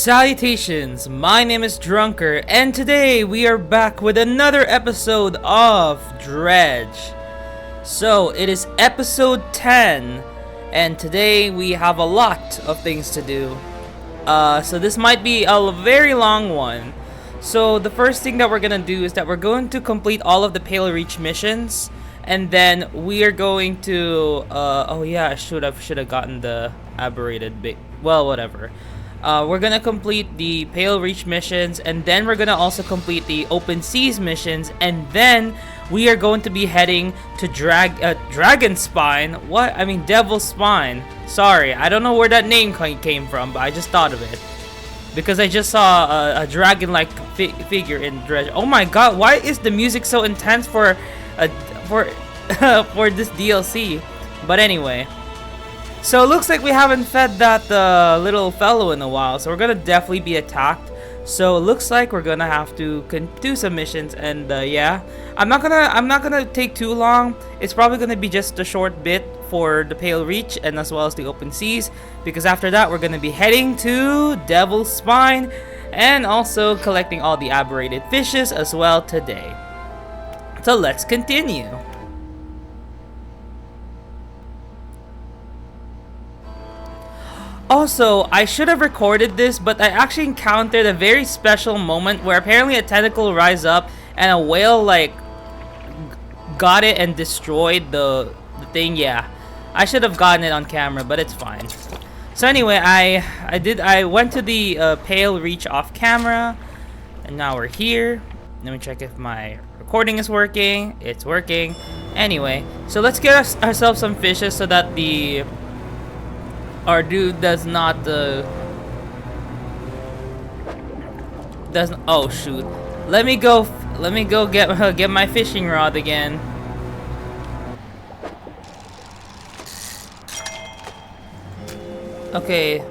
Salutations, my name is Drunker, and today we are back with another episode of Dredge. So, it is episode 10, and today we have a lot of things to do. So this might be a very long one. So, the first thing that we're gonna do is that we're going to complete all of the Pale Reach missions, and then we are going to, oh yeah, I should have gotten the aberrated bait. Well, whatever. We're gonna complete the Pale Reach missions, and then we're gonna also complete the Open Seas missions, and then we are going to be heading to Dragon Spine. What? I mean, Devil Spine. Sorry, I don't know where that name came from, but I just thought of it because I just saw a dragon-like figure in Dredge. Oh my God! Why is the music so intense for for this DLC? But anyway. So it looks like we haven't fed that little fellow in a while, so we're gonna definitely be attacked. So it looks like we're gonna have to do some missions, and yeah, I'm not gonna take too long. It's probably gonna be just a short bit for the Pale Reach and as well as the Open Seas, because after that we're gonna be heading to Devil's Spine and also collecting all the aberrated fishes as well today. So let's continue. Also, I should have recorded this, but I actually encountered a very special moment where apparently a tentacle rise up and a whale like got it and destroyed the thing. Yeah, I should have gotten it on camera, but it's fine. So anyway, I went to the Pale Reach off camera, and now we're here. Let me check if my recording is working. It's working. Anyway, so let's get ourselves some fishes so that our dude does not doesn't. Oh shoot! Let me go get my fishing rod again. Okay,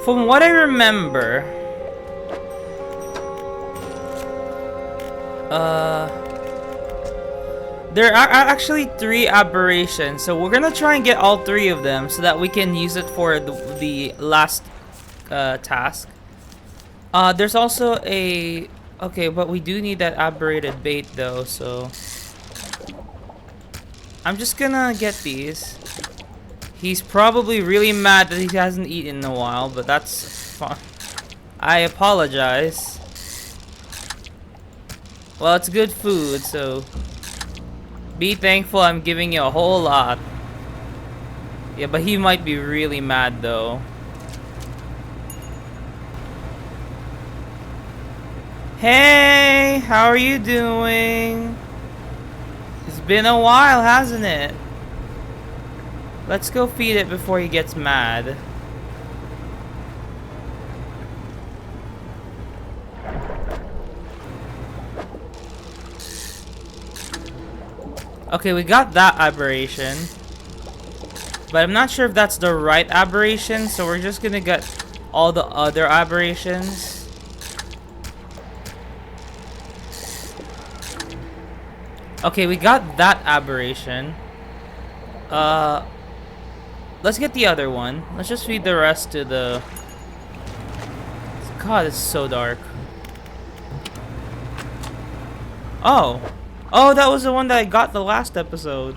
from what I remember, there are actually 3 aberrations, so we're gonna try and get all 3 of them so that we can use it for the last task. There's also a... Okay, but we do need that aberrated bait though, so... I'm just gonna get these. He's probably really mad that he hasn't eaten in a while, but that's fine. I apologize. Well, it's good food, so... Be thankful I'm giving you a whole lot. Yeah, but he might be really mad though. Hey, how are you doing? It's been a while, hasn't it? Let's go feed it before he gets mad. Okay, we got that aberration, but I'm not sure if that's the right aberration, so we're just gonna get all the other aberrations. Okay, we got that aberration. Let's get the other one. Let's just feed the rest to the... God, it's so dark. Oh, that was the one that I got the last episode.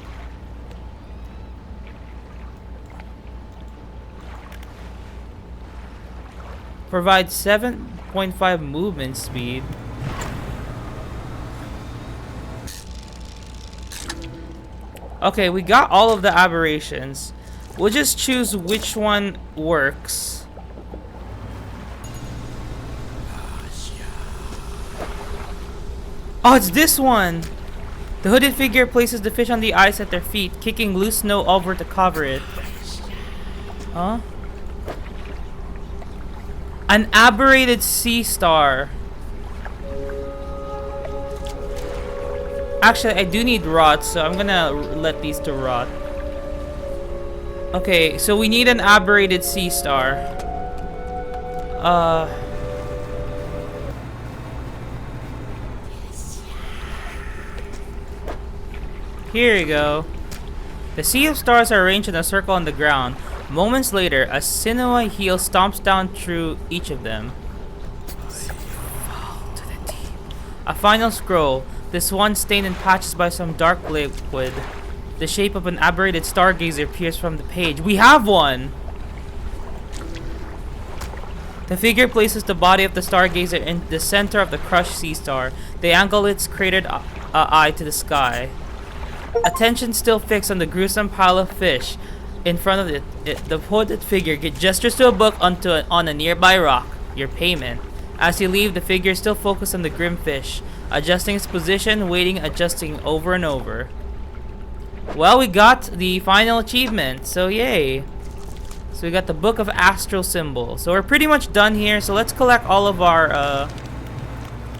Provides 7.5 movement speed. Okay, we got all of the aberrations. We'll just choose which one works. Oh, it's this one! The hooded figure places the fish on the ice at their feet, kicking loose snow over to cover it. Huh? An aberrated sea star. Actually, I do need rods, so I'm gonna let these to rot. Okay, so we need an aberrated sea star. Here you go. The sea of stars are arranged in a circle on the ground. Moments later, a sinewy heel stomps down through each of them. Fall to the deep. A final scroll, this one stained in patches by some dark liquid. The shape of an aberrated stargazer appears from the page. We have one! The figure places the body of the stargazer in the center of the crushed sea star. They angle its cratered eye to the sky. Attention still fixed on the gruesome pile of fish in front of it. The hooded figure gestures to a book on a nearby rock. Your payment. As you leave, the figure is still focused on the grim fish, adjusting its position, waiting, adjusting over and over. Well, we got the final achievement, so yay. So we got the Book of Astral Symbols. So we're pretty much done here. So let's collect all of our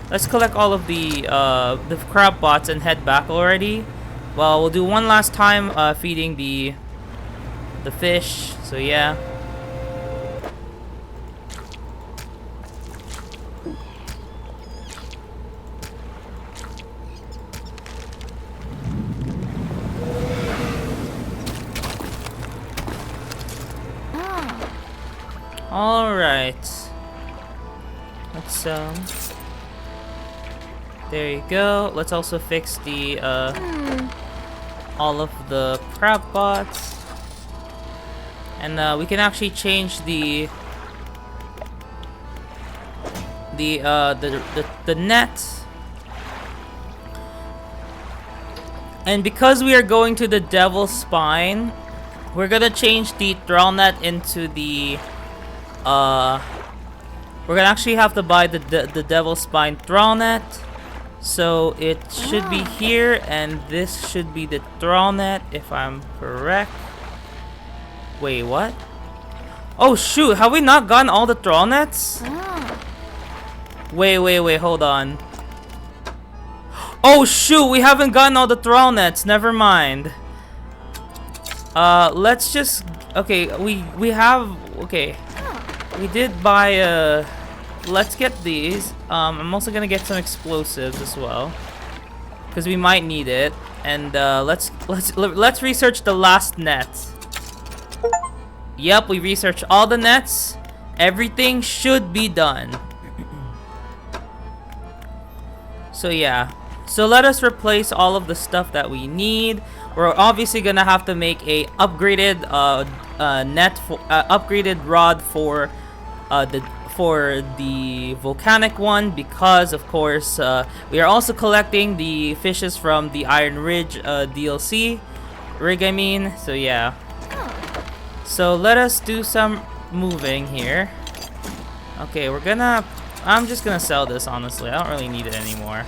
the crab bots and head back already. Well, we'll do one last time feeding the fish. So yeah. Alright. Let's there you go. Let's also fix the all of the crab bots. And we can actually change the net. And because we are going to the Devil's Spine, we're gonna change the thrall net into the we're gonna actually have to buy the Devil's Spine thrall net. So it should be here, and this should be the thrall net if I'm correct. Wait, what? Oh shoot, have we not gotten all the thrall nets? Wait, hold on. Oh shoot, we haven't gotten all the thrall nets. Never mind. Let's just we have we did buy let's get these. I'm also gonna get some explosives as well, because we might need it. And let's research the last net. Yep, we researched all the nets. Everything should be done. So yeah. So let us replace all of the stuff that we need. We're obviously gonna have to make a upgraded net for upgraded rod for the volcanic one, because of course we are also collecting the fishes from the Iron Ridge DLC rig, I mean. So yeah. So let us do some moving here. Okay, I'm just gonna sell this, honestly. I don't really need it anymore.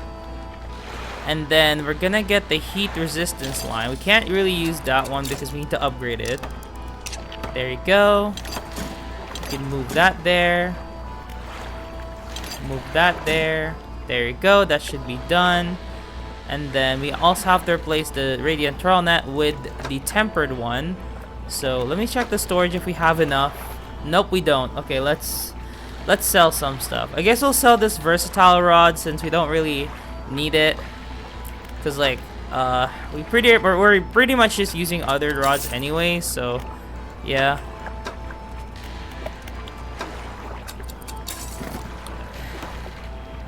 And then we're gonna get the heat resistance line. We can't really use that one because we need to upgrade it. There you go. You can move that there. Move that there. There you go. That should be done. And then we also have to replace the Radiant Thrall Net with the tempered one. So let me check the storage if we have enough. Nope, we don't. Okay, let's sell some stuff. I guess we'll sell this versatile rod since we don't really need it. Cause like we're pretty much just using other rods anyway. So yeah.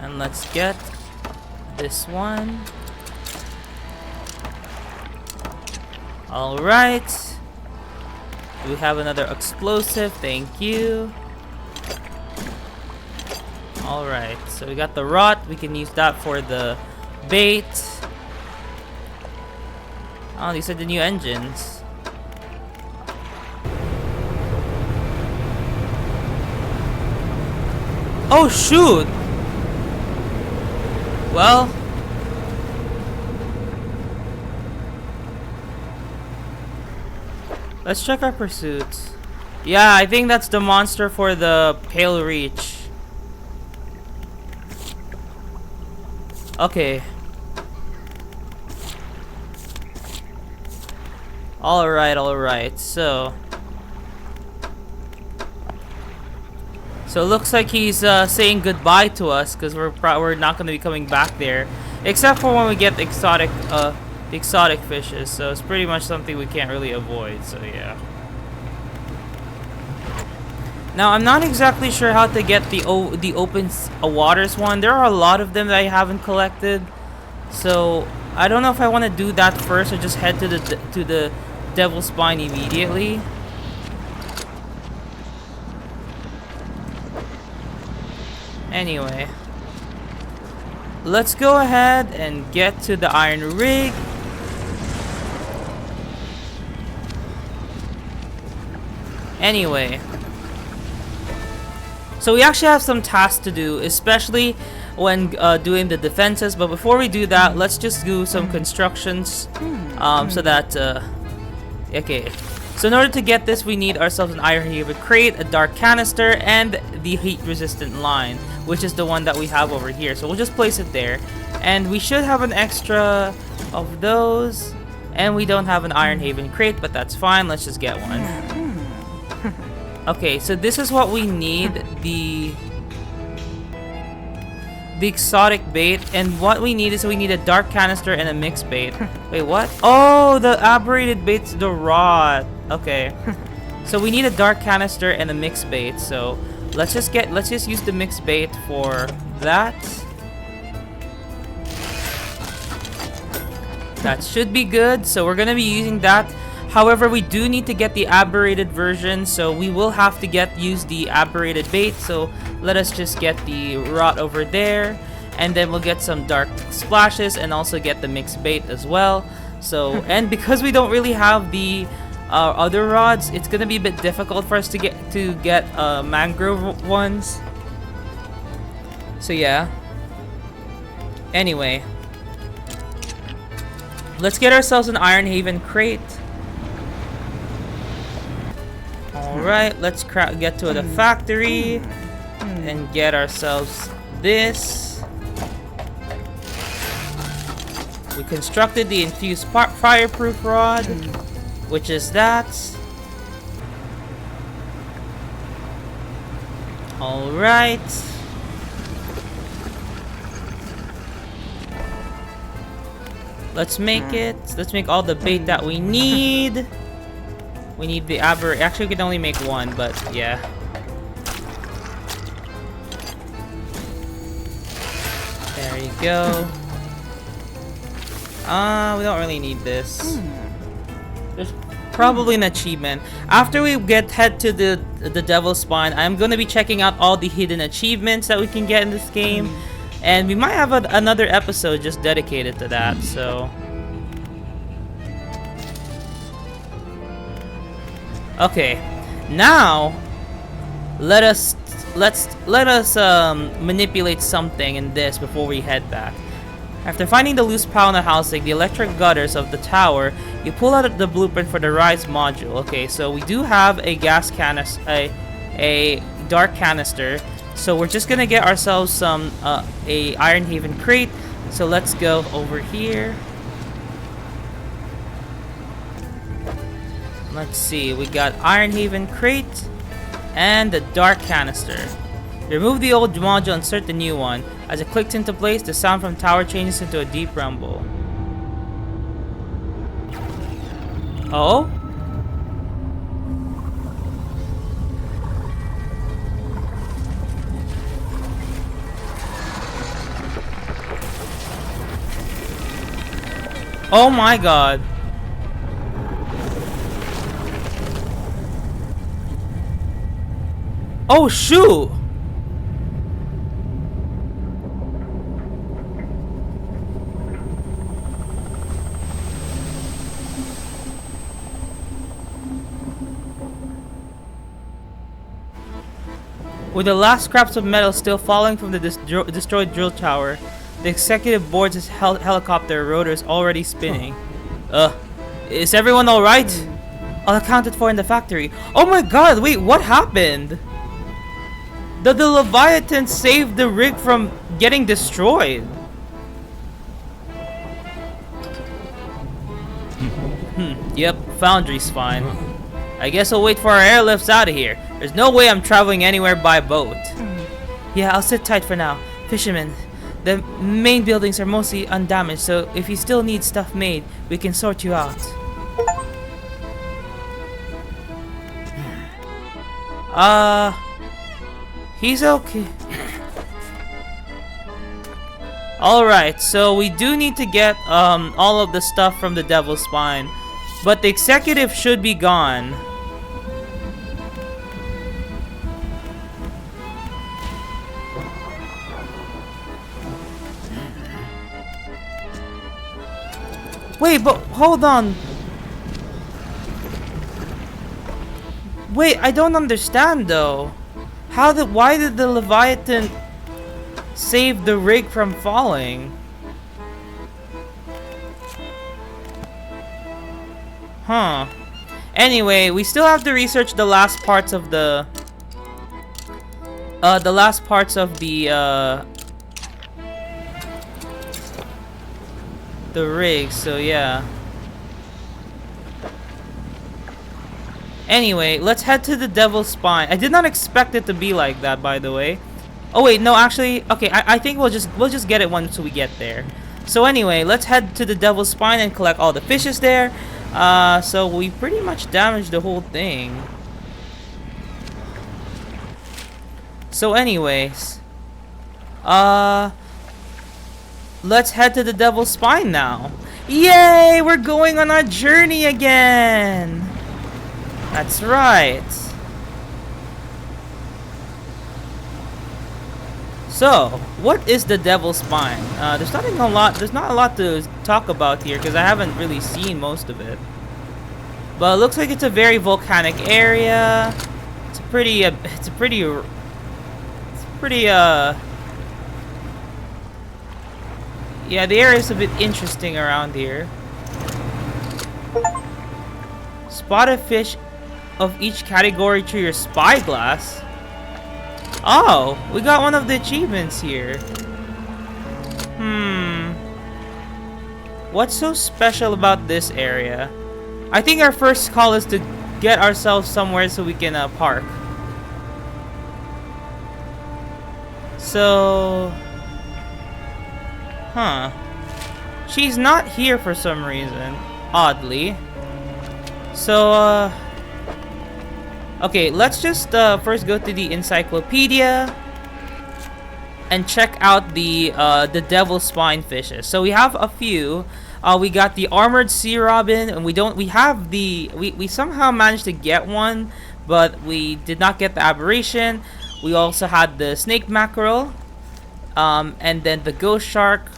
And let's get this one. Alright. We have another explosive, thank you. Alright, so we got the rod. We can use that for the bait. Oh, these are the new engines. Oh shoot! Well, let's check our pursuits. Yeah, I think that's the monster for the Pale Reach. Okay. Alright. So it looks like he's saying goodbye to us, because we're not going to be coming back there, except for when we get the exotic fishes. So it's pretty much something we can't really avoid. So yeah. Now, I'm not exactly sure how to get the open waters one. There are a lot of them that I haven't collected. So, I don't know if I want to do that first or just head to the Devil's Spine immediately. Anyway, let's go ahead and get to the iron rig. Anyway, so we actually have some tasks to do, especially when doing the defenses. But before we do that, let's just do some constructions so that okay. So in order to get this, we need ourselves an iron haven crate, a dark canister, and the heat resistant line, which is the one that we have over here. So we'll just place it there, and we should have an extra of those. And we don't have an iron haven crate, but that's fine. Let's just get one. Okay, so this is what we need, the exotic bait, and what we need is we need a dark canister and a mixed bait. Wait, what? Oh, the aberrated bait's the rod. Okay. So we need a dark canister and a mixed bait. So let's just use the mixed bait for that. That should be good. So we're gonna be using that. However, we do need to get the aberrated version, so we will have to use the aberrated bait. So let us just get the rod over there, and then we'll get some dark splashes and also get the mixed bait as well. So, and because we don't really have the other rods, it's gonna be a bit difficult for us to get mangrove ones. So yeah. Anyway, let's get ourselves an iron haven crate. Alright, let's get to the factory and get ourselves this. We constructed the infused fireproof rod, which is that. Alright. Let's make it. Let's make all the bait that we need. We need the actually we can only make one, but yeah. There you go. We don't really need this. There's probably an achievement. After we head to the Devil's Spine, I'm gonna be checking out all the hidden achievements that we can get in this game. And we might have another episode just dedicated to that, so. Okay, now let us manipulate something in this before we head back. After finding the loose powder in the housing, the electric gutters of the tower, you pull out the blueprint for the rise module. Okay, so we do have a gas canister, a dark canister. So we're just gonna get ourselves some a iron haven crate. So let's go over here. Let's see, we got iron haven crate and the dark canister. Remove the old module and insert the new one. As it clicks into place, the sound from the tower changes into a deep rumble. Oh? Oh my god. Oh shoot! With the last scraps of metal still falling from the destroyed drill tower, the executive board's helicopter rotor is already spinning. Is everyone alright? All accounted for in the factory. Oh my god, wait, what happened? The Leviathan saved the rig from getting destroyed. Yep, Foundry's fine. I guess I'll wait for our airlifts out of here. There's no way I'm traveling anywhere by boat. Yeah, I'll sit tight for now. Fisherman, the main buildings are mostly undamaged, so if you still need stuff made, we can sort you out. He's okay. Alright, so we do need to get all of the stuff from the Devil's Spine. But the executive should be gone. Wait, but hold on. Wait, I don't understand though. Why did the Leviathan save the rig from falling? Huh. Anyway, we still have to research the last parts of the rig, so yeah. Anyway, let's head to the Devil's Spine. I did not expect it to be like that, by the way. Oh wait, no, actually, okay, I think we'll just get it once we get there. So anyway, let's head to the Devil's Spine and collect all the fishes there. So we pretty much damaged the whole thing. So anyways, let's head to the Devil's Spine now. Yay! We're going on our journey again! That's right. So, what is the Devil's Spine? There's not a lot to talk about here because I haven't really seen most of it. But it looks like it's a very volcanic area. It's pretty yeah, the area is a bit interesting around here. Spot a fish of each category through your spyglass. Oh, we got one of the achievements here. What's so special about this area? I think our first call is to get ourselves somewhere so we can park. So, she's not here for some reason, oddly. So, okay, let's just first go to the encyclopedia and check out the Devil's Spine fishes. So we have a few. We got the armored sea robin, and we somehow managed to get one, but we did not get the aberration. We also had the snake mackerel, and then the ghost shark.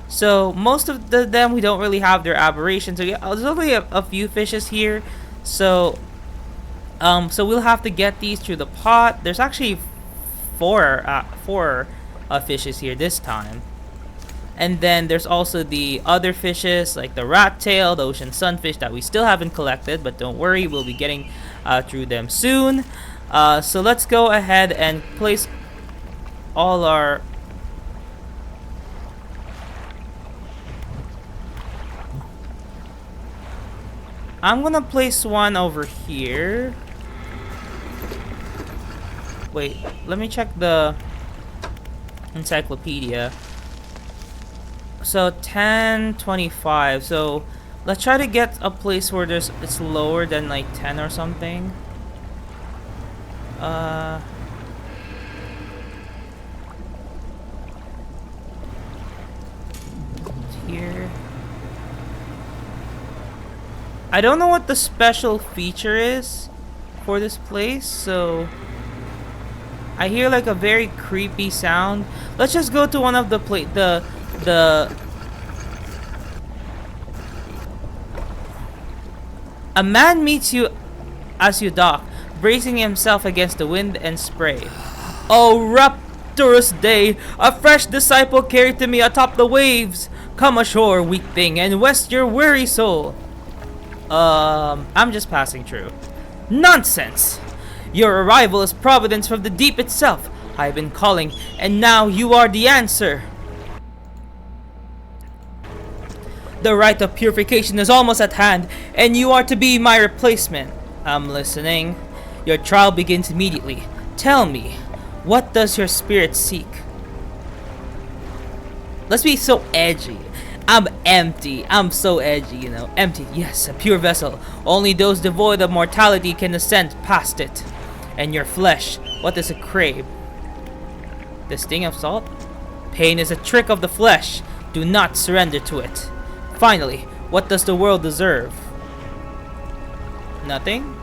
So most of them we don't really have their aberration. So yeah, there's only a few fishes here. So we'll have to get these through the pot. There's actually four fishes here this time. And then there's also the other fishes like the rat tail, the ocean sunfish that we still haven't collected, but don't worry, we'll be getting through them soon. So let's go ahead and place all our I'm gonna place one over here. Wait, let me check the encyclopedia. So 1025. So let's try to get a place where it's lower than like 10 or something. Here. I don't know what the special feature is for this place, so I hear like a very creepy sound. Let's just go to one of the A man meets you as you dock, bracing himself against the wind and spray. Oh, rapturous day! A fresh disciple carried to me atop the waves. Come ashore, weak thing, and rest your weary soul. I'm just passing through. Nonsense! Your arrival is providence from the deep itself. I've been calling, and now you are the answer. The rite of purification is almost at hand, and you are to be my replacement. I'm listening. Your trial begins immediately. Tell me, what does your spirit seek? Let's be so edgy. I'm empty. I'm so edgy, you know. Empty, yes, a pure vessel. Only those devoid of mortality can ascend past it. And your flesh, what does it crave? The sting of salt? Pain is a trick of the flesh. Do not surrender to it. Finally, what does the world deserve? Nothing?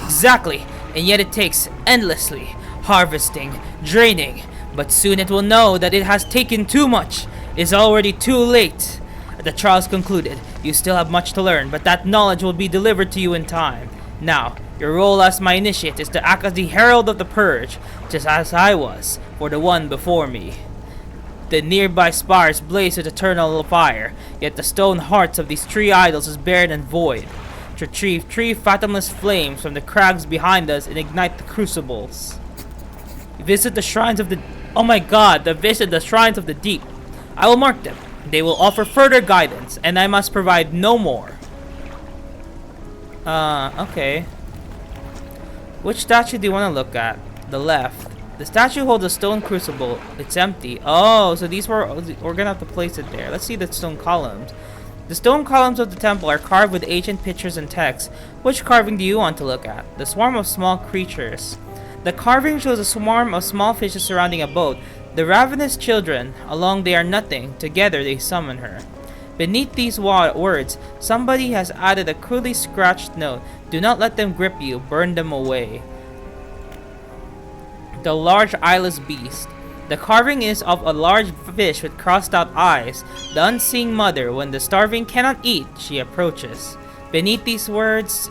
Exactly, and yet it takes endlessly, harvesting, draining, but soon it will know that it has taken too much. It is already too late. The trials concluded. You still have much to learn, but that knowledge will be delivered to you in time. Now, your role as my initiate is to act as the herald of the purge, just as I was for the one before me. The nearby spires blaze with eternal fire, yet the stone hearts of these three idols is barren and void. To retrieve three fathomless flames from the crags behind us and ignite the crucibles. Visit the shrines of the... Oh my god, visit the shrines of the deep. I will mark them. They will offer further guidance, and I must provide no more. Okay. Which statue do you want to look at? The left. The statue holds a stone crucible. It's empty. Oh, so we're gonna have to place it there. Let's see the stone columns. The stone columns of the temple are carved with ancient pictures and texts. Which carving do you want to look at? The swarm of small creatures. The carving shows a swarm of small fishes surrounding a boat. The ravenous children, along they are nothing, together they summon her. Beneath these words, somebody has added a crudely scratched note. Do not let them grip you, burn them away. The large eyeless beast. The carving is of a large fish with crossed out eyes. The unseeing mother, when the starving cannot eat, she approaches. Beneath these words,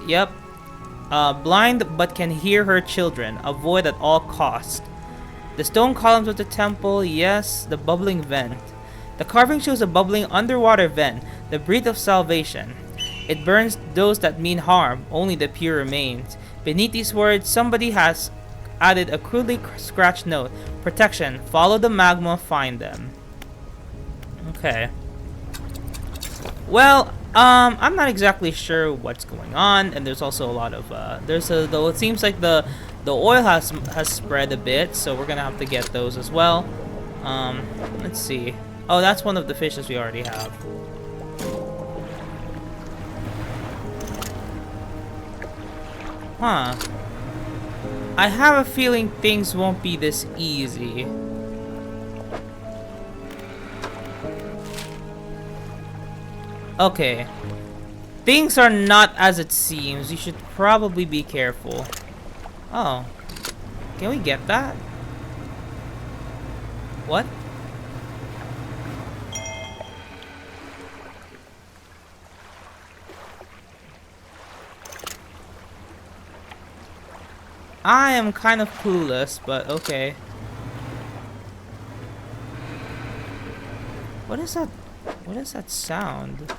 blind but can hear her children, avoid at all cost. The stone columns of the temple, yes, the bubbling vent. The carving shows a bubbling underwater vent, the breath of salvation. It burns those that mean harm, only the pure remains. Beneath these words, somebody has added a crudely scratched note. Protection, follow the magma, find them. Okay. Well, I'm not exactly sure what's going on, and there's also a lot of, though it seems like the oil has spread a bit, so we're gonna have to get those as well. Let's see. Oh, that's one of the fishes we already have. Huh. I have a feeling things won't be this easy. Okay. Things are not as it seems. You should probably be careful. Oh. Can we get that? What? I am kind of clueless, but okay. What is that? What is that sound?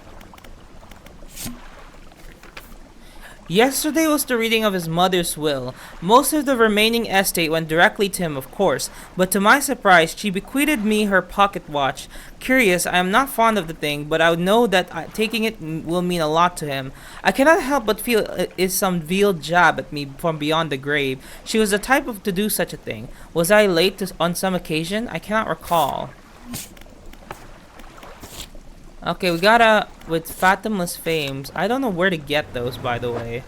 Yesterday was the reading of his mother's will. Most of the remaining estate went directly to him, of course, but to my surprise, she bequeathed me her pocket watch. Curious, I am not fond of the thing, but I know that taking it will mean a lot to him. I cannot help but feel it is some veiled jab at me from beyond the grave. She was the type to do such a thing. Was I late on some occasion? I cannot recall. Okay, we got with fathomless fames. I don't know where to get those, by the way.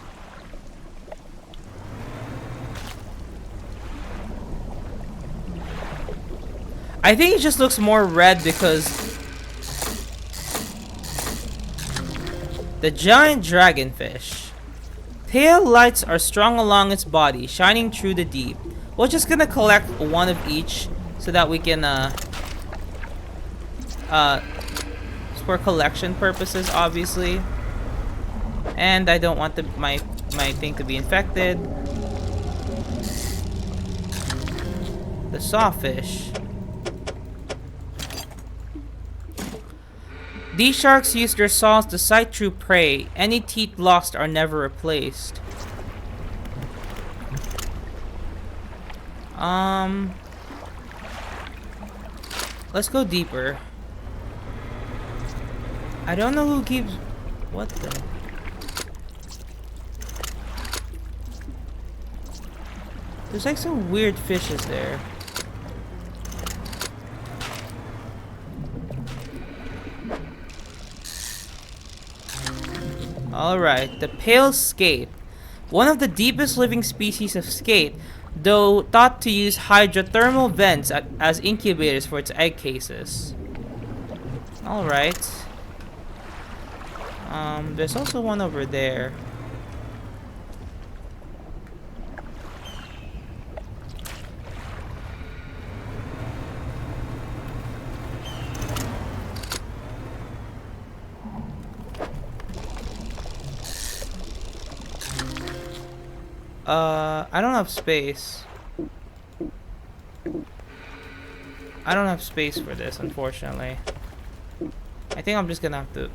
I think it just looks more red because the giant dragonfish. Pale lights are strung along its body, shining through the deep. We're just gonna collect one of each so that we can for collection purposes, obviously. And I don't want my thing to be infected. The sawfish. These sharks use their saws to sight through prey. Any teeth lost are never replaced. Let's go deeper. I don't know who keeps... What the... There's like some weird fishes there. Alright, the pale scape. One of the deepest living species of skate, though thought to use hydrothermal vents as incubators for its egg cases. Alright. There's also one over there. I don't have space. I don't have space for this, unfortunately. I think I'm just gonna have to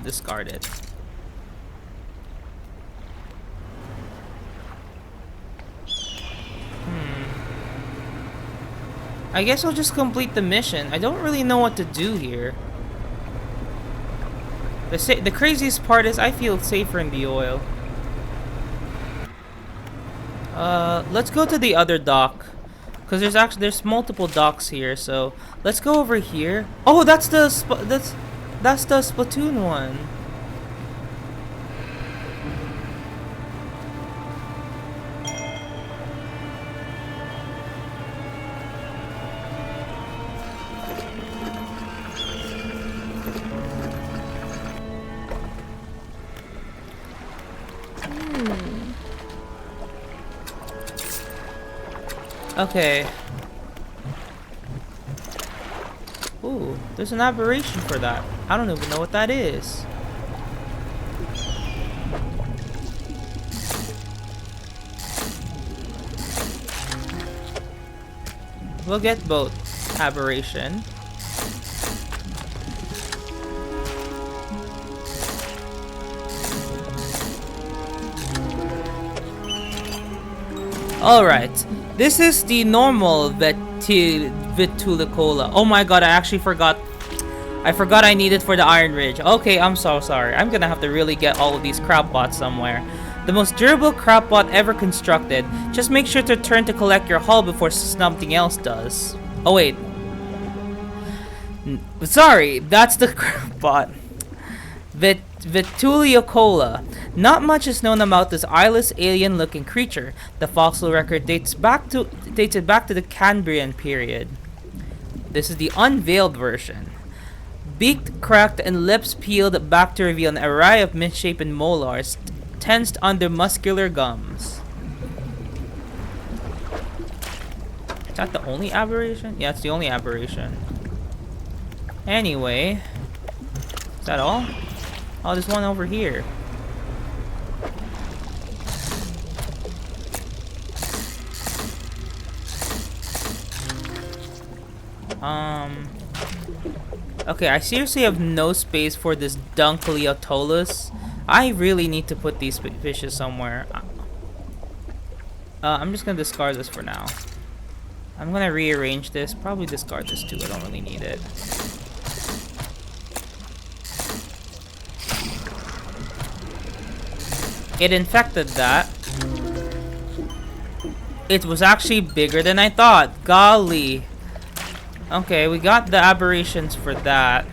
discard it. I guess I'll just complete the mission. I don't really know what to do here. The craziest part is I feel safer in the oil. Let's go to the other dock, because there's multiple docks here. So let's go over here. Oh, that's the Splatoon one. Okay. Ooh, there's an aberration for that. I don't even know what that is. We'll get both aberration. Alright. This is the normal Vitulicola. Oh my god, I actually forgot. I forgot I need it for the Iron Ridge. Okay, I'm so sorry. I'm gonna have to really get all of these crab bots somewhere. The most durable crab bot ever constructed. Just make sure to turn to collect your hull before something else does. Oh wait. Sorry, that's the crab bot. Vitulicola. Not much is known about this eyeless, alien-looking creature. The fossil record dated back to the Cambrian period. This is the unveiled version. Beak cracked and lips peeled back to reveal an array of misshapen molars tensed under muscular gums. Is that the only aberration? Yeah, it's the only aberration. Anyway, is that all? Oh, there's one over here. Okay, I seriously have no space for this Dunkleotolis. I really need to put these fishes somewhere. I'm just gonna discard this for now. I'm gonna rearrange this. Probably discard this too. I don't really need it. It infected that. It was actually bigger than I thought. Golly. Okay, we got the aberrations for that.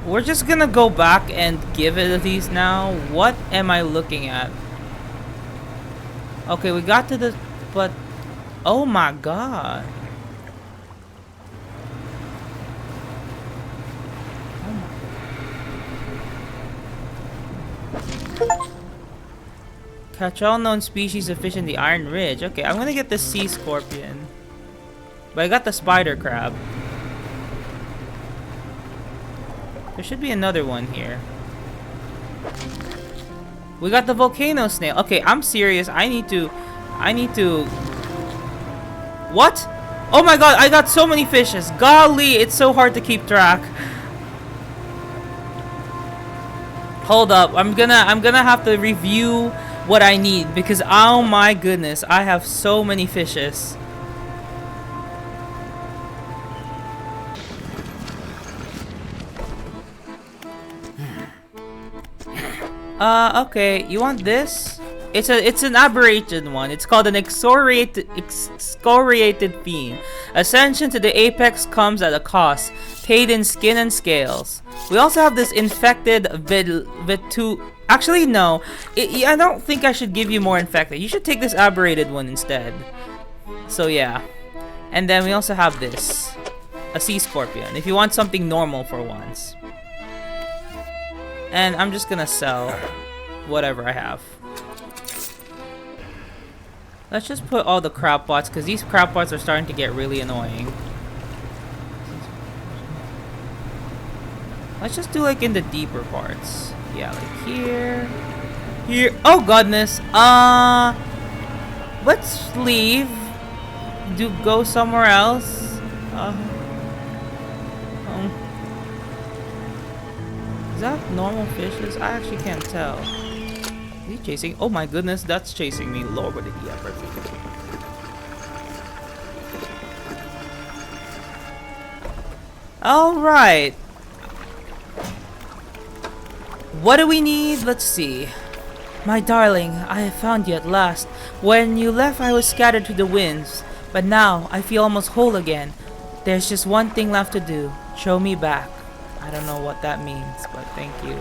We're just gonna go back and give it these now. What am I looking at? Okay, we got to the... But... Oh my god. Catch all known species of fish in the Iron Ridge. Okay, I'm gonna get the sea scorpion. But I got the spider crab. There should be another one here. We got the volcano snail. Okay, I'm serious. I need to... What? Oh my god, I got so many fishes. Golly, it's so hard to keep track. Hold up. I'm gonna have to review what I need because oh my goodness, I have so many fishes. Okay, you want this? It's an aberrated one. It's called an excoriated fiend. Ascension to the apex comes at a cost, paid in skin and scales. We also have this infected Vitu. Actually, no. I don't think I should give you more infected. You should take this aberrated one instead. So yeah. And then we also have this, a sea scorpion. If you want something normal for once. And I'm just gonna sell whatever I have. Let's just put all the crab pots, because these crab pots are starting to get really annoying. Let's just do like in the deeper parts. Yeah, like here. Here. Oh goodness. Let's leave. Go somewhere else. Is that normal fishes? I actually can't tell. Is he chasing? Oh my goodness, that's chasing me. Lord, what did he ever do? Alright. What do we need? Let's see. My darling, I have found you at last. When you left, I was scattered to the winds. But now, I feel almost whole again. There's just one thing left to do. Show me back. I don't know what that means, but thank you.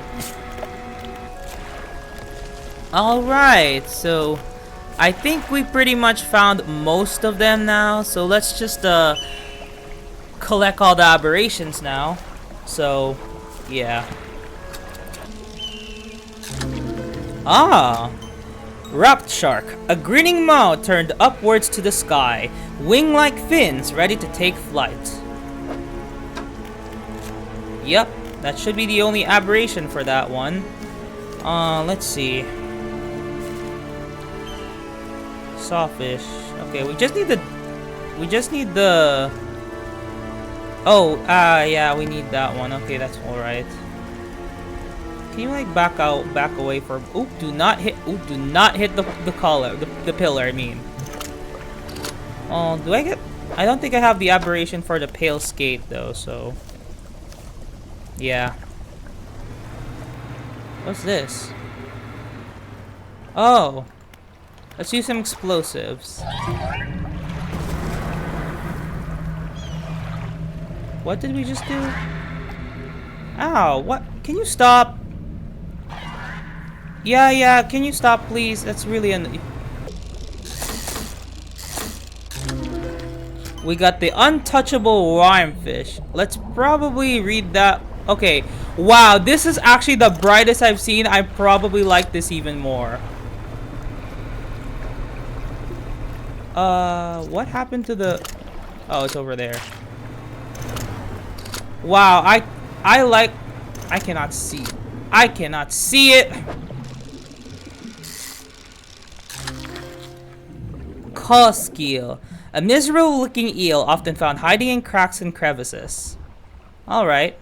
Alright, so I think we pretty much found most of them now. So let's just collect all the aberrations now. So, yeah. Ah! Wrapped shark. A grinning mouth turned upwards to the sky. Wing-like fins ready to take flight. Yep, that should be the only aberration for that one. Let's see. Sawfish. Okay, we just need the... Oh, yeah, we need that one. Okay, that's alright. Can you like back away from... Oop, do not hit the collar, the pillar, I mean. Oh, do I get... I don't think I have the aberration for the pale skate though, so... Yeah. What's this? Oh. Let's use some explosives. What did we just do? Ow, what? Can you stop? Yeah, can you stop, please? That's really We got the untouchable rhymefish. Let's probably read that. Okay. Wow, this is actually the brightest I've seen. I probably like this even more. What happened to the... Oh, it's over there. Wow, I cannot see. I cannot see it. Koskeel. A miserable-looking eel often found hiding in cracks and crevices. Alright.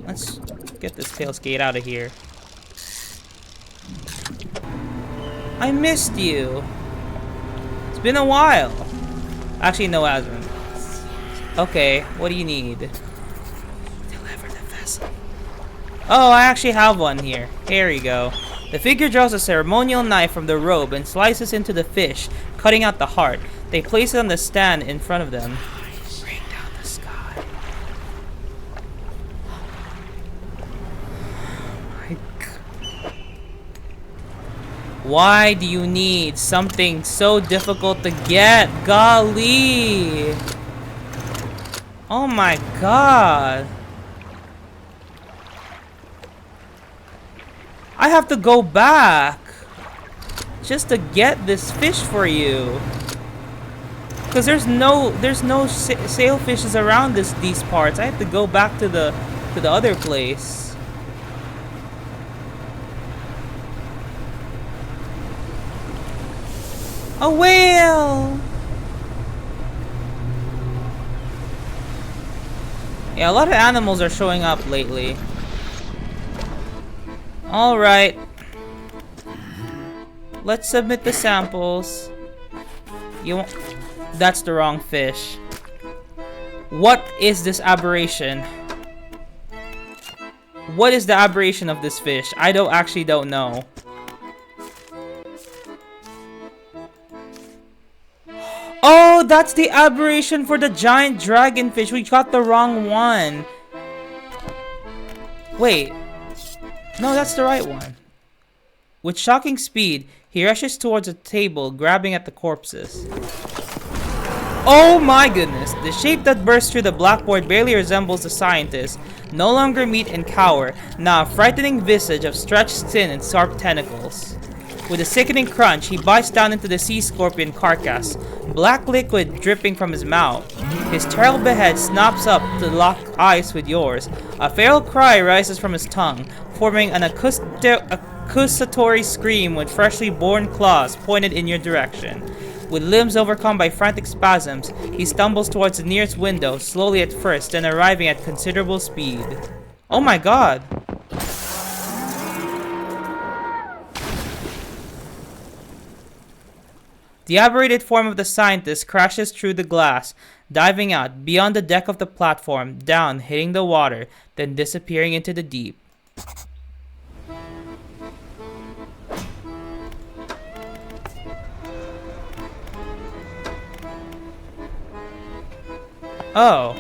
Let's get this pale skate out of here. I missed you. It's been a while. Actually, no, it hasn't. Okay, what do you need? Deliver the vessel. Oh, I actually have one here. Here you go. The figure draws a ceremonial knife from the robe and slices into the fish, cutting out the heart. They place it on the stand in front of them. Bring down the sky. Oh my God. Why do you need something so difficult to get? Golly. Oh my God. I have to go back just to get this fish for you. Because there's no sailfishes around these parts. I have to go back to the other place. A whale. Yeah, a lot of animals are showing up lately. Alright. Let's submit the samples. You won't... That's the wrong fish. What is this aberration? What is the aberration of this fish? I actually don't know. Oh, that's the aberration for the giant dragonfish. We got the wrong one. Wait. No, that's the right one. With shocking speed, he rushes towards a table, grabbing at the corpses. Oh my goodness! The shape that bursts through the blackboard barely resembles the scientist. No longer meat and cower, now a frightening visage of stretched skin and sharp tentacles. With a sickening crunch, he bites down into the sea scorpion carcass, black liquid dripping from his mouth. His terrible head snaps up to lock eyes with yours. A feral cry rises from his tongue, forming an accusatory scream with freshly born claws pointed in your direction. With limbs overcome by frantic spasms, he stumbles towards the nearest window, slowly at first, then arriving at considerable speed. Oh my god! The aberrated form of the scientist crashes through the glass, diving out, beyond the deck of the platform, down, hitting the water, then disappearing into the deep. Oh.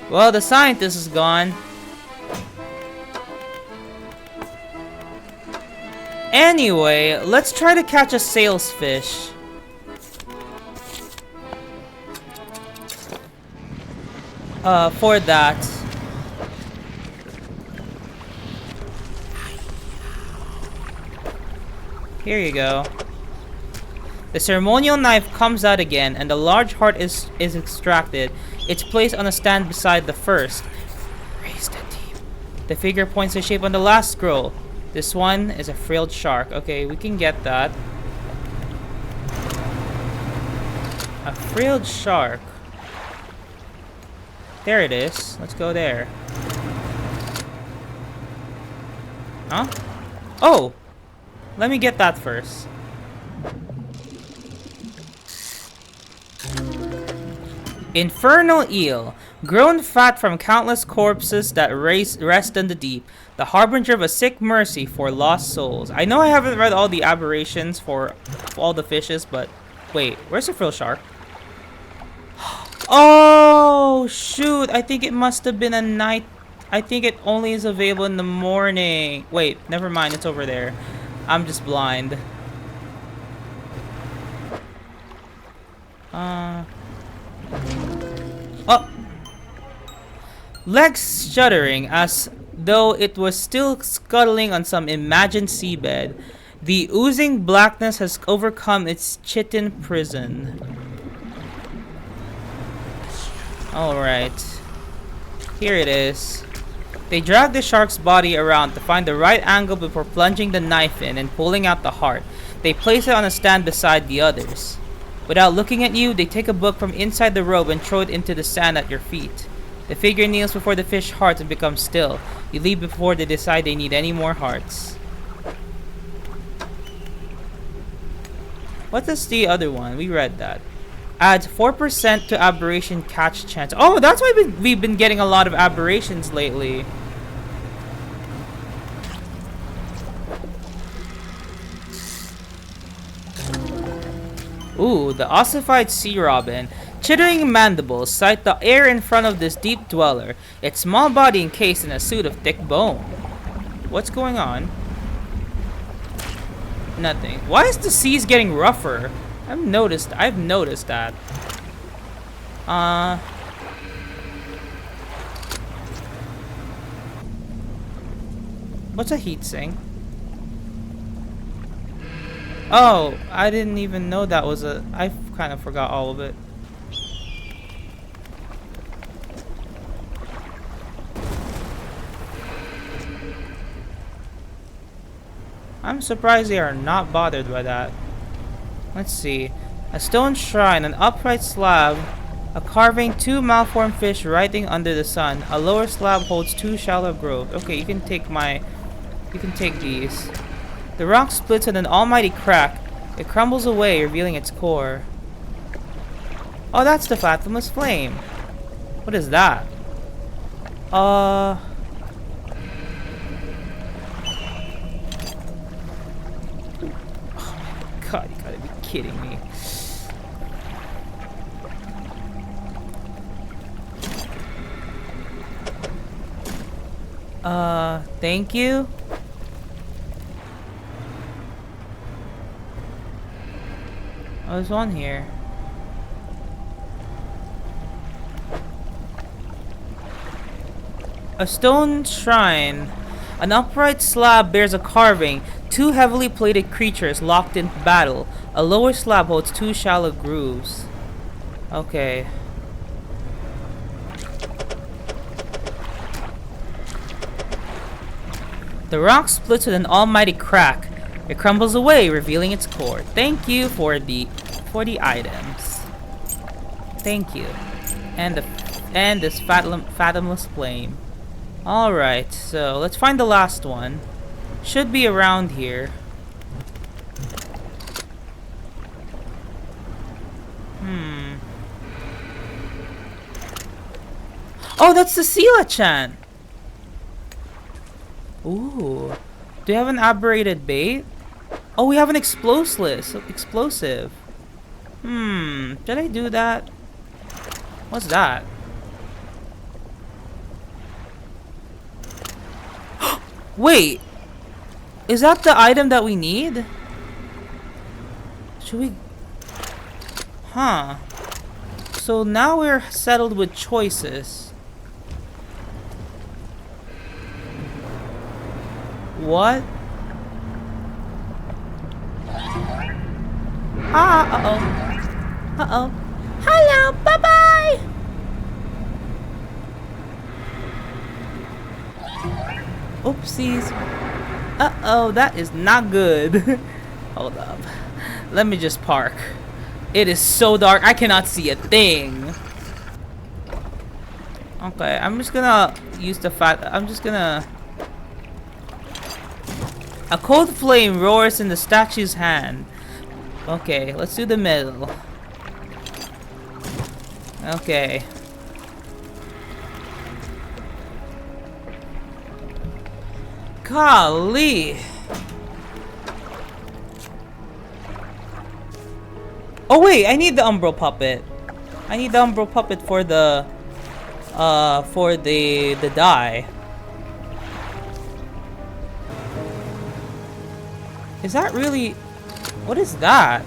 Well, the scientist is gone. Anyway, let's try to catch a sailfish. For that. Here you go. The ceremonial knife comes out again, and the large heart is extracted. It's placed on a stand beside the first. Raise the deep. The figure points the shape on the last scroll. This one is a frilled shark. Okay, we can get that. A frilled shark. There it is. Let's go there. Huh? Oh! Let me get that first. Infernal eel. Grown fat from countless corpses that rest in the deep. The harbinger of a sick mercy for lost souls. I know I haven't read all the aberrations for all the fishes, but... Wait, where's the frill shark? Oh, shoot. I think it must have been a night. I think it only is available in the morning. Wait, never mind. It's over there. I'm just blind. Oh. Legs shuddering as though it was still scuttling on some imagined seabed. The oozing blackness has overcome its chitin prison. Alright. Here it is. They drag the shark's body around to find the right angle before plunging the knife in and pulling out the heart. They place it on a stand beside the others. Without looking at you, they take a book from inside the robe and throw it into the sand at your feet. The figure kneels before the fish heart and becomes still. You leave before they decide they need any more hearts. What is the other one? We read that. Adds 4% to aberration catch chance. Oh, that's why we've been getting a lot of aberrations lately. Ooh, the ossified sea robin. Chittering mandibles sight the air in front of this deep dweller, its small body encased in a suit of thick bone. What's going on? Nothing. Why is the seas getting rougher? I've noticed that. What's a heat sink? Oh, I didn't even know that was a... I kind of forgot all of it. I'm surprised they are not bothered by that. Let's see. A stone shrine, an upright slab, a carving, 2 malformed fish writhing under the sun. A lower slab holds 2 shallow groves. Okay, you can take these. The rock splits in an almighty crack. It crumbles away, revealing its core. Oh, that's the Fathomless Flame. What is that? Oh my god, you gotta be kidding me. Thank you. Oh, there's one here. A stone shrine. An upright slab bears a carving. Two heavily plated creatures locked in battle. A lower slab holds two shallow grooves. Okay. The rock splits with an almighty crack. It crumbles away, revealing its core. Thank you for the items. Thank you. And this fathomless flame. Alright, so let's find the last one. Should be around here. Oh, that's the Sela-chan! Ooh. Do you have an aberrated bait? Oh, we have an explosive. Did I do that? What's that? Wait! Is that the item that we need? Should we... Huh. So now we're settled with choices. What? Uh-oh. Hello, bye-bye! Oopsies. Uh-oh, that is not good. Hold up. Let me just park. It is so dark, I cannot see a thing. Okay, I'm just gonna use the A cold flame roars in the statue's hand. Okay, let's do the middle. Okay. Golly. Oh wait, I need the Umbral puppet. I need the Umbral puppet for the die. Is that really... What is that?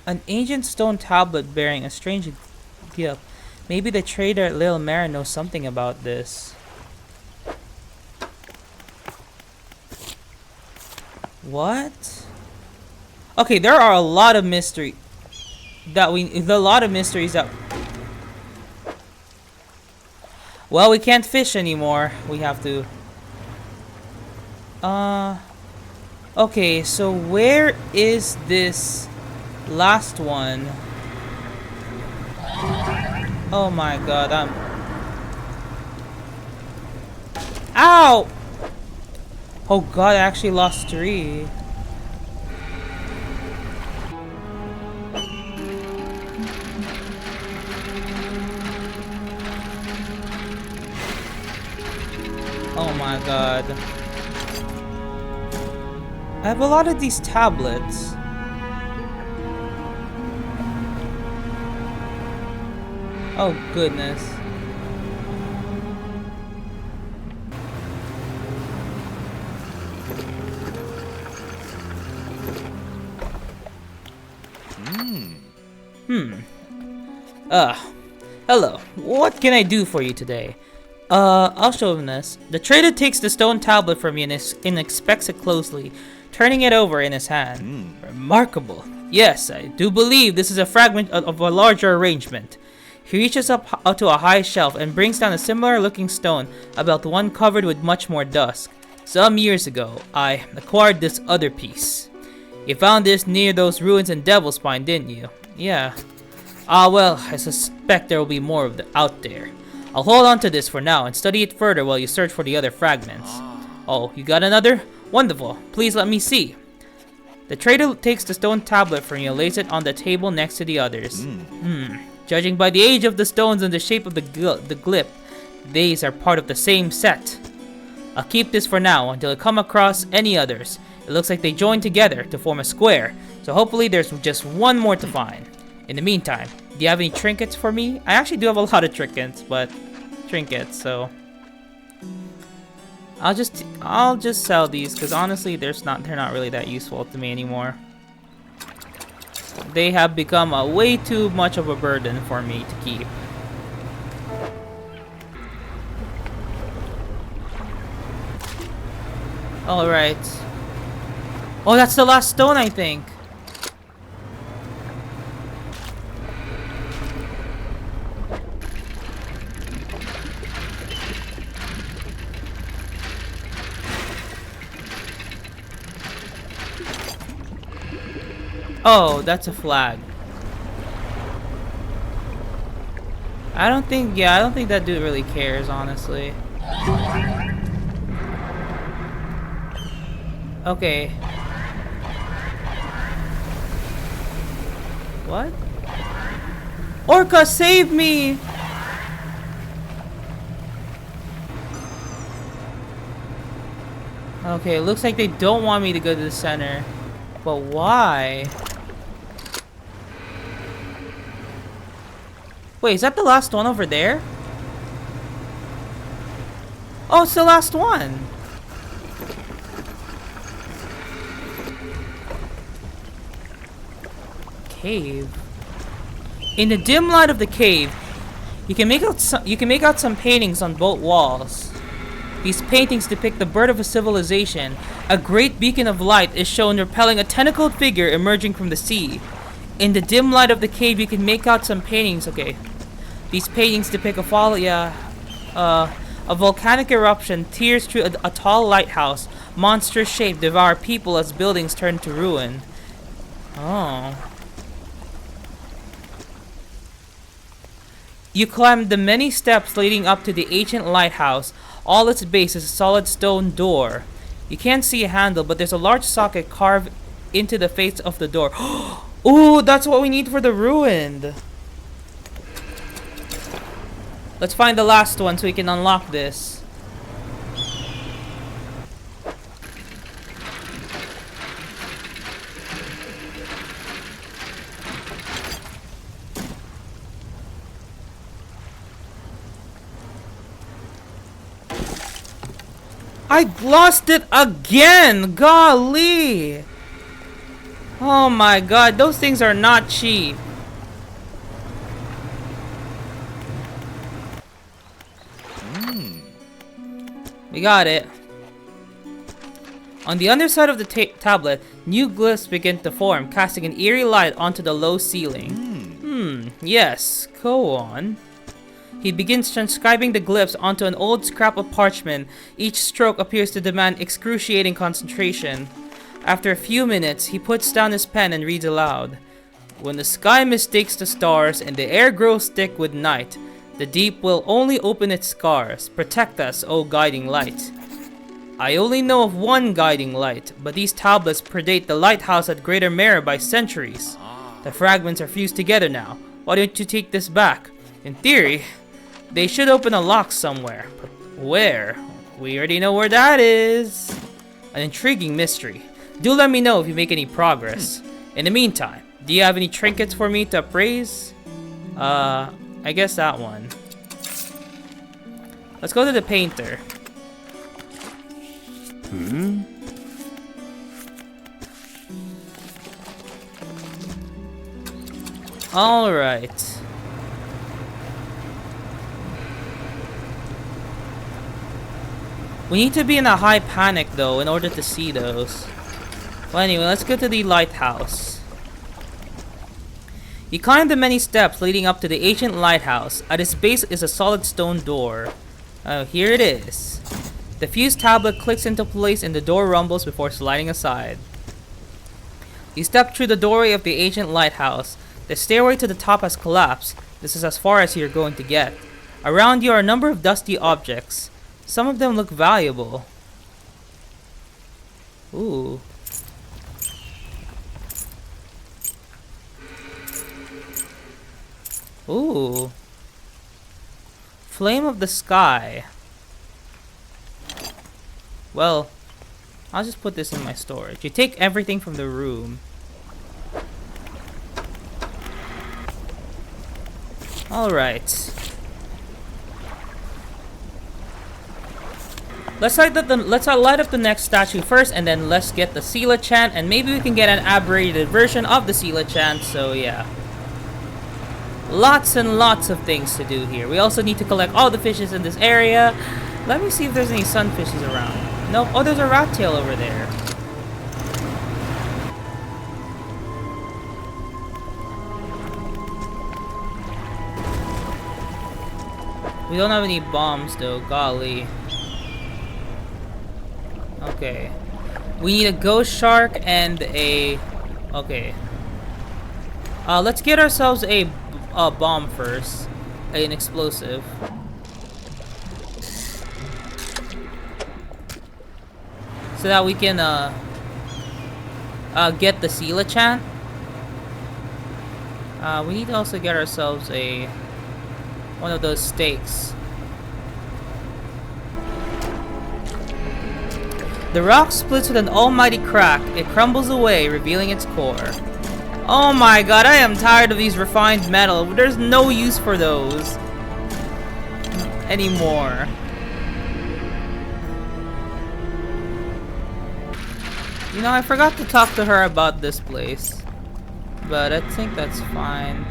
An ancient stone tablet bearing a strange gift. Maybe the trader at Lil Mara knows something about this. What? Okay, there are a lot of mysteries that well, we can't fish anymore. We have to okay, so where is this last one? Oh my god, Ow! Oh god, I actually lost 3. Oh my god. I have a lot of these tablets. Oh goodness. Hello. What can I do for you today? I'll show him this. The trader takes the stone tablet from you and inspects it closely, turning it over in his hand. Remarkable. Yes, I do believe this is a fragment of a larger arrangement. He reaches up to a high shelf and brings down a similar looking stone, about one covered with much more dust. Some years ago, I acquired this other piece. You found this near those ruins in Devil's Spine, didn't you? Yeah. Ah, well, I suspect there will be more of out there. I'll hold on to this for now and study it further while you search for the other fragments. Oh, you got another? Wonderful. Please let me see. The trader takes the stone tablet from you and lays it on the table next to the others. Judging by the age of the stones and the shape of the glyph, these are part of the same set. I'll keep this for now until I come across any others. It looks like they join together to form a square, so hopefully there's just one more to find. In the meantime, do you have any trinkets for me? I actually do have a lot of trinkets, so I'll just sell these because honestly, they're not really that useful to me anymore. They have become a way too much of a burden for me to keep. All right. Oh, that's the last stone, I think. Oh, that's a flag. I don't think that dude really cares, honestly. Okay. What? Orca, save me! Okay, it looks like they don't want me to go to the center. But why? Wait, is that the last one over there? Oh, it's the last one! Cave. In the dim light of the cave, you can make out some paintings on both walls. These paintings depict the birth of a civilization. A great beacon of light is shown repelling a tentacled figure emerging from the sea. In the dim light of the cave, you can make out some paintings. Okay, these paintings depict a volcanic eruption tears through a tall lighthouse. Monstrous shape devour people as buildings turn to ruin. Oh. You climb the many steps leading up to the ancient lighthouse. All its base is a solid stone door. You can't see a handle, but there's a large socket carved into the face of the door. Ooh, that's what we need for the ruined. Let's find the last one so we can unlock this. I lost it again! Golly! Oh my god, those things are not cheap. We got it. On the underside of the tablet, new glyphs begin to form, casting an eerie light onto the low ceiling. Yes, go on. He begins transcribing the glyphs onto an old scrap of parchment. Each stroke appears to demand excruciating concentration. After a few minutes, he puts down his pen and reads aloud. When the sky mistakes the stars and the air grows thick with night, the deep will only open its scars. Protect us, O guiding light. I only know of one guiding light, but these tablets predate the lighthouse at Greater Mare by centuries. The fragments are fused together now. Why don't you take this back? In theory, they should open a lock somewhere. But where? We already know where that is. An intriguing mystery. Do let me know if you make any progress. In the meantime, do you have any trinkets for me to appraise? I guess that one. Let's go to the painter. Alright. We need to be in a high panic though in order to see those. Well, anyway, let's go to the lighthouse. You climb the many steps leading up to the ancient lighthouse. At its base is a solid stone door. Oh, here it is. The fused tablet clicks into place and the door rumbles before sliding aside. You step through the doorway of the ancient lighthouse. The stairway to the top has collapsed. This is as far as you're going to get. Around you are a number of dusty objects. Some of them look valuable. Ooh. Ooh. Flame of the sky. Well, I'll just put this in my storage. You take everything from the room. Alright. Let's light up the next statue first, and then let's get the Sela chant, and maybe we can get an abbreviated version of the Sela chant, so yeah. Lots and lots of things to do here. We also need to collect all the fishes in this area. Let me see if there's any sunfishes around. Nope. Oh, there's a rat tail over there. We don't have any bombs though, golly. Okay. We need a ghost shark and a... Okay. Let's get ourselves a bomb first. An explosive. So that we can get the Sela chant. We need to also get ourselves one of those stakes. The rock splits with an almighty crack. It crumbles away, revealing its core. Oh my god, I am tired of these refined metal. There's no use for those anymore. You know, I forgot to talk to her about this place, but I think that's fine.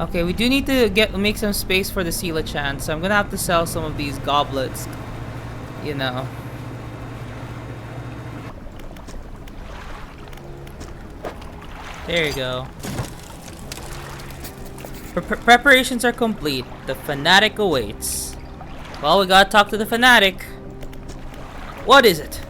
Okay, we do need to make some space for the Sela chant, so I'm gonna have to sell some of these goblets, you know. There you go. Preparations are complete. The fanatic awaits. Well, we gotta talk to the fanatic. What is it?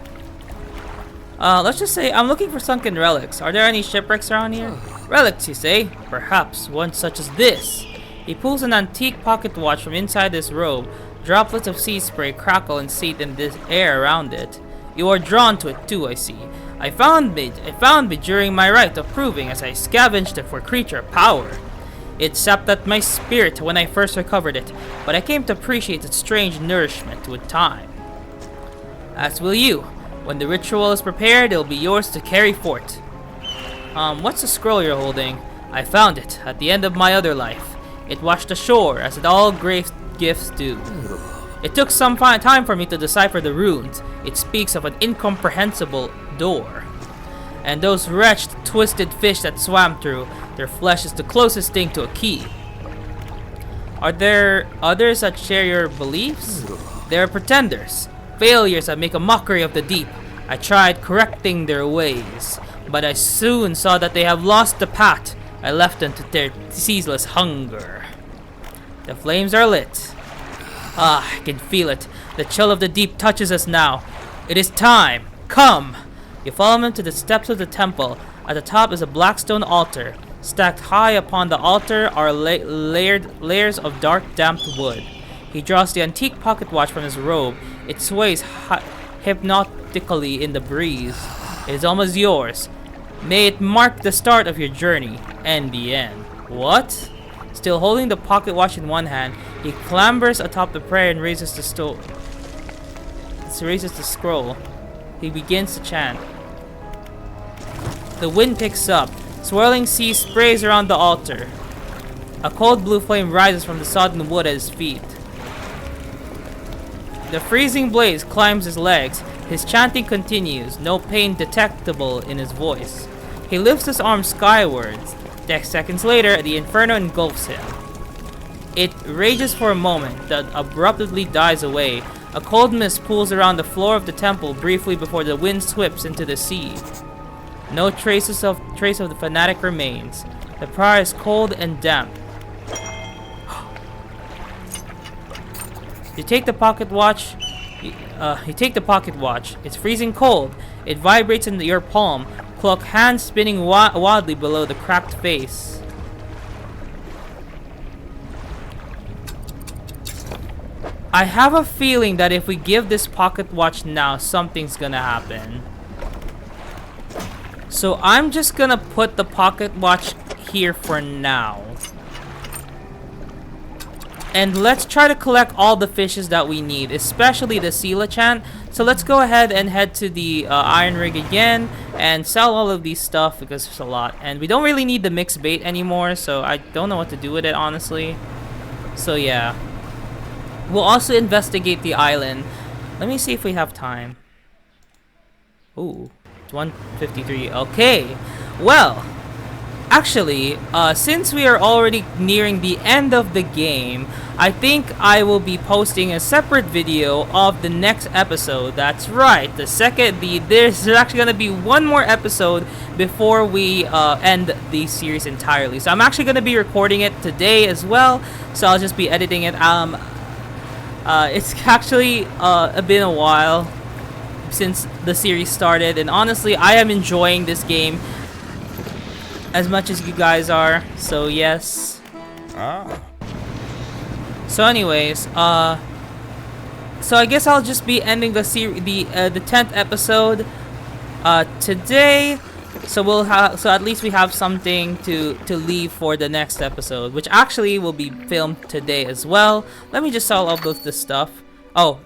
Let's just say I'm looking for sunken relics. Are there any shipwrecks around here? Relics, you say? Perhaps one such as this. He pulls an antique pocket watch from inside this robe. Droplets of sea spray crackle and seep in the air around it. You are drawn to it too, I see. I found me during my rite of proving as I scavenged it for creature power. It sapped at my spirit when I first recovered it, but I came to appreciate its strange nourishment with time. As will you. When the ritual is prepared, it will be yours to carry forth. What's the scroll you're holding? I found it at the end of my other life. It washed ashore, as it all great gifts do. It took some time for me to decipher the runes. It speaks of an incomprehensible door. And those wretched, twisted fish that swam through, their flesh is the closest thing to a key. Are there others that share your beliefs? They are pretenders, failures that make a mockery of the deep. I tried correcting their ways, but I soon saw that they have lost the path. I left them to their ceaseless hunger. The flames are lit. Ah, I can feel it. The chill of the deep touches us now. It is time. Come! You follow him to the steps of the temple. At the top is a black stone altar. Stacked high upon the altar are layers of dark, damp wood. He draws the antique pocket watch from his robe. It sways hypnotically in the breeze. It is almost yours. May it mark the start of your journey and the end. What? Still holding the pocket watch in one hand, he clambers atop the prayer and raises the scroll. He begins to chant. The wind picks up. Swirling sea sprays around the altar. A cold blue flame rises from the sodden wood at his feet. The freezing blaze climbs his legs. His chanting continues, no pain detectable in his voice. He lifts his arms skywards. 10 seconds later, the inferno engulfs him. It rages for a moment, then abruptly dies away. A cold mist pools around the floor of the temple briefly before the wind sweeps into the sea. No trace of the fanatic remains. The prayer is cold and damp. You take the pocket watch. It's freezing cold. It vibrates in your palm. Cloak hands spinning wildly below the cracked face. I have a feeling that if we give this pocket watch now, something's gonna happen. So I'm just gonna put the pocket watch here for now. And let's try to collect all the fishes that we need, especially the coelacanth. So let's go ahead and head to the iron rig again and sell all of these stuff because there's a lot. And we don't really need the mixed bait anymore, so I don't know what to do with it, honestly. So yeah. We'll also investigate the island. Let me see if we have time. Ooh, it's 1:53. Okay. Well, actually, since we are already nearing the end of the game, I think I will be posting a separate video of the next episode. That's right, there's actually gonna be one more episode before we end the series entirely. So I'm actually gonna be recording it today as well. So I'll just be editing it. It's actually been a while since the series started, and honestly, I am enjoying this game as much as you guys are, so yes. So anyways, so I guess I'll just be ending the 10th episode today. So so at least we have something to leave for the next episode, which actually will be filmed today as well. Let me just sell all this stuff. Oh,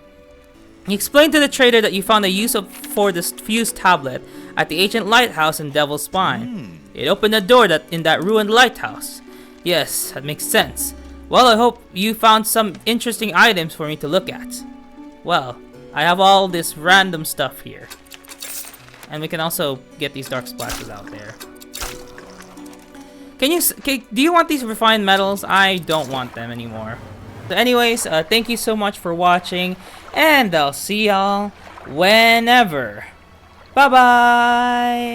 you explained to the trader that you found a use for this fused tablet at the ancient lighthouse in Devil's Spine. It opened a door in that ruined lighthouse. Yes, that makes sense. Well, I hope you found some interesting items for me to look at. Well, I have all this random stuff here. And we can also get these dark splashes out there. Do you want these refined metals? I don't want them anymore. So anyways, thank you so much for watching, and I'll see y'all whenever. Bye-bye!